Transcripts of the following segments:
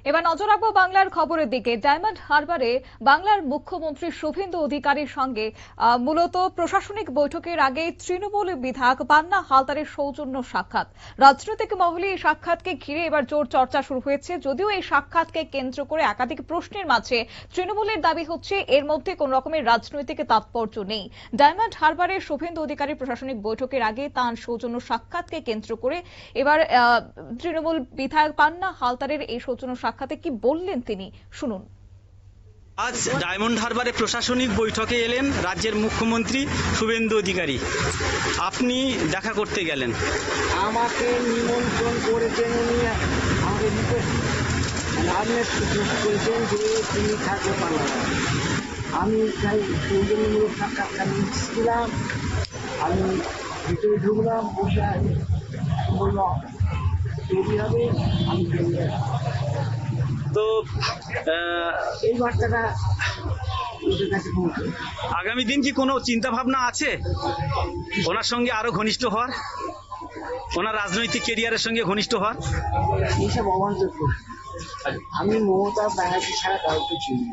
এবার নজর রাখবো বাংলার খবরের দিকে। ডায়মন্ড হারবারে বাংলার মুখ্যমন্ত্রী শুভেন্দু অধিকারীর সঙ্গে মূলত প্রশাসনিক বৈঠকের আগে তৃণমূল বিধায়ক পান্না হালদারের সৌজন্য সাক্ষাৎ। রাজনৈতিক মহলে এই সাক্ষাৎকে ঘিরে এবার জোর চর্চা শুরু হয়েছে। যদিও এই সাক্ষাৎকে কেন্দ্র করে একাধিক প্রশ্নের মাঝে তৃণমূলের দাবি হচ্ছে এর মধ্যে কোন রকমের রাজনৈতিক তাৎপর্য নেই। ডায়মন্ড হারবারে শুভেন্দু অধিকারীর প্রশাসনিক বৈঠকের আগে তাঁর সৌজন্য সাক্ষাৎকে কেন্দ্র করে এবার তৃণমূল বিধায়ক পান্না হালদারের এই সৌজন্য সাক্ষাতে কি বললেন তিনি, শুনুন। আজ ডায়মন্ড হারবারে প্রশাসনিক বৈঠকে এলেন রাজ্যের মুখ্যমন্ত্রী শুভেন্দু অধিকারী। আপনি দেখা করতে গেলেন, আমাকে নিমন্ত্রণ করেছেন উনি, আমাকে করেছেন যে তিনি থাকতে পারলেন। আমি তাই সৌজন্যমূলক সাক্ষাৎকার নিচ্ছিলাম। আমি ভিতরে ঢুকলাম, বসে বললাম তৈরি হবে, আমি তো এই বার্তাটা ওদের কাছে পৌঁছে। আগামী দিন কি কোনো চিন্তা ভাবনা আছে ওনার সঙ্গে আরো ঘনিষ্ঠ হওয়ার, ওনার রাজনৈতিক কেরিয়ারের সঙ্গে ঘনিষ্ঠ হওয়ার? এইসব অবান্তর করছে। আমি মমতা ব্যানার্জি ছাড়া কাউকে চিনি।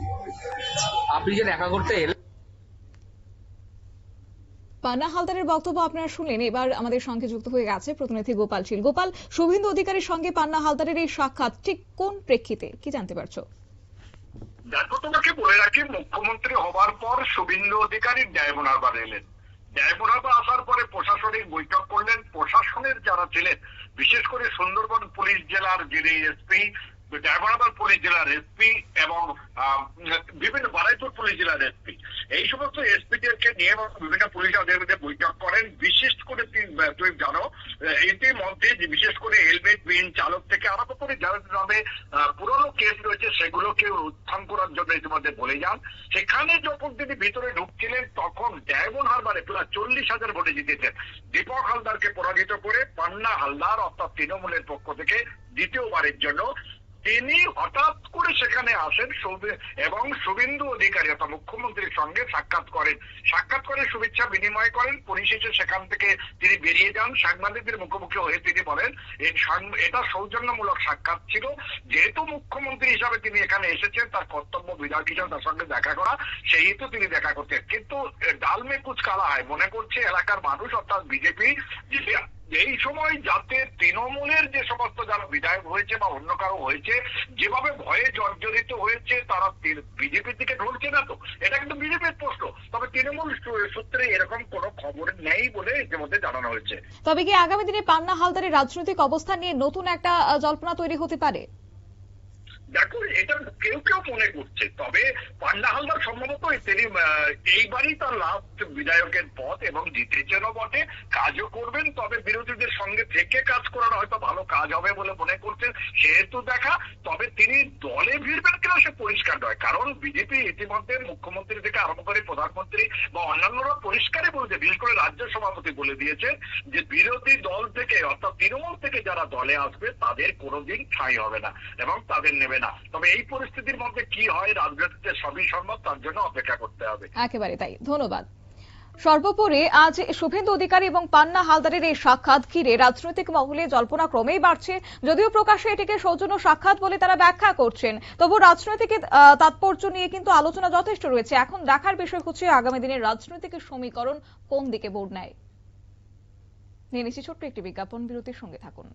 আপনি যে দেখা করতে এলেন, পান্না হালদারের বক্তব্য আপনারা শুনলেন। এবার আমাদের সঙ্গে যুক্ত হয়ে গেছে প্রতিনিধি গোপাল শীল। গোপাল, শুভেন্দু অধিকারীর সঙ্গে পান্না হালদারের এই সাক্ষাৎ ঠিক কোন প্রেক্ষিতে, কি জানতে পারছো? দেখো, তোমাকে বলে রাখি, মুখ্যমন্ত্রী হবার পর শুভেন্দু অধিকারী ডায়মন্ড হারবার এলেন। ডায়মন্ড হারবার আসার পরে প্রশাসনিক বৈঠক করলেন। প্রশাসনের যারা ছিলেন, বিশেষ করে সুন্দরবন পুলিশ জেলার যিনি এসপি, ডায়মন্ড হারবার পুলিশ জেলার এসপি এবং বিভিন্ন বারাইপুর পুলিশ জেলার এসপি, এই সমস্ত এসপিদেরকে নিয়ে বিভিন্ন পুলিশ আধিকারিকদের বৈঠক করেন। বিশেষ করে তুমি জানো, ইতিমধ্যে বিশেষ করে হেলমেট বিহীন চালক থেকে আরম্ভ করে যাদের নামে পুরনো কেস রয়েছে সেগুলোকে উত্থান করার জন্য ইতিমধ্যে বলে যান। সেখানে যখন তিনি ভিতরে ঢুকছিলেন তখন ডায়মন্ড হারবারে প্রায় 40,000 ভোটে জিতেছেন। দীপক হালদারকে পরাজিত করে পান্না হালদার অর্থাৎ তৃণমূলের পক্ষ থেকে দ্বিতীয়বারের জন্য তিনি হঠাৎ করে সেখানে আসেন এবং শুভেন্দু অধিকারী অর্থাৎ মুখ্যমন্ত্রীর সঙ্গে সাক্ষাৎ করে শুভেচ্ছা বিনিময় করেন। পরিশেষে সেখান থেকে তিনি বেরিয়ে যান। সাংবাদিকদের মুখোমুখি হয়ে তিনি বলেন এটা সৌজন্যমূলক সাক্ষাৎ ছিল। যেহেতু মুখ্যমন্ত্রী হিসাবে তিনি এখানে এসেছেন, তার কর্তব্য বিধায়ক হিসাবে তার সঙ্গে দেখা করা, সেই হেতু তিনি দেখা করতেন। কিন্তু ডাল মে কুচ কালা হয় মনে করছে এলাকার মানুষ অর্থাৎ বিজেপি, এই সময় যাতে তৃণমূলের যে সমস্ত যারা বিধায়ক হয়েছে বা অন্য কারো হয়েছে, যেভাবে ভয়ে জর্জরিত হয়েছে, তারা বিজেপির দিকে ঢুকছে না। তো এটা কিন্তু বিজেপির প্রশ্ন, তবে তৃণমূল সূত্রে এরকম কোনো খবর নেই বলে ইতিমধ্যে জানানো হয়েছে। তবে কি আগামী দিনে পান্না হালদারের রাজনৈতিক অবস্থান নিয়ে নতুন একটা জল্পনা তৈরি হতে পারে? দেখো, এটা কেউ কেউ মনে করছে, তবে পান্না হালদার সম্ভবত তিনি এইবারই তার লাস্ট বিধায়কের পথ এবং জিতেছেনও বটে, কাজও করবেন। তবে বিরোধীদের সঙ্গে থেকে কাজ করানো হয়তো ভালো কাজ হবে বলে মনে করছেন, সেহেতু দেখা। তবে তিনি দলে ভিড়বেন কিনা সে পরিষ্কার নয়, কারণ বিজেপি ইতিমধ্যে মুখ্যমন্ত্রী থেকে আরম্ভ করে প্রধানমন্ত্রী বা অন্যান্যরা পরিষ্কারই বলছে, বিশেষ করে রাজ্য সভাপতি বলে দিয়েছেন যে বিরোধী দল থেকে অর্থাৎ তৃণমূল থেকে যারা দলে আসবে তাদের কোনোদিন ঠাঁই হবে না এবং তাদের নেবে না। তবে এই পরিস্থিতির মধ্যে কি হয়, রাজনীতিতে সবই সম্ভব, তার জন্য অপেক্ষা করতে হবে। একেবারে তাই, ধন্যবাদ। সর্বোপরি আজ শুভেন্দু অধিকারী এবং পান্না হালদারের এই সাক্ষাৎ ঘিরে রাজনৈতিক মহলে জল্পনা ক্রমেই বাড়ছে। যদিও প্রকাশ্যে এটিকে সৌজন্য সাক্ষাৎ বলে তারা ব্যাখ্যা করছেন, তবু রাজনৈতিক তাৎপর্য নিয়ে কিন্তু আলোচনা যথেষ্ট রয়েছে। এখন দেখার বিষয় হচ্ছে আগামী দিনের রাজনৈতিক সমীকরণ কোন দিকে মোড় নেয়। নিয়ে নিচ্ছি ছোট্ট একটি বিজ্ঞাপন বিরতির, সঙ্গে থাকুন।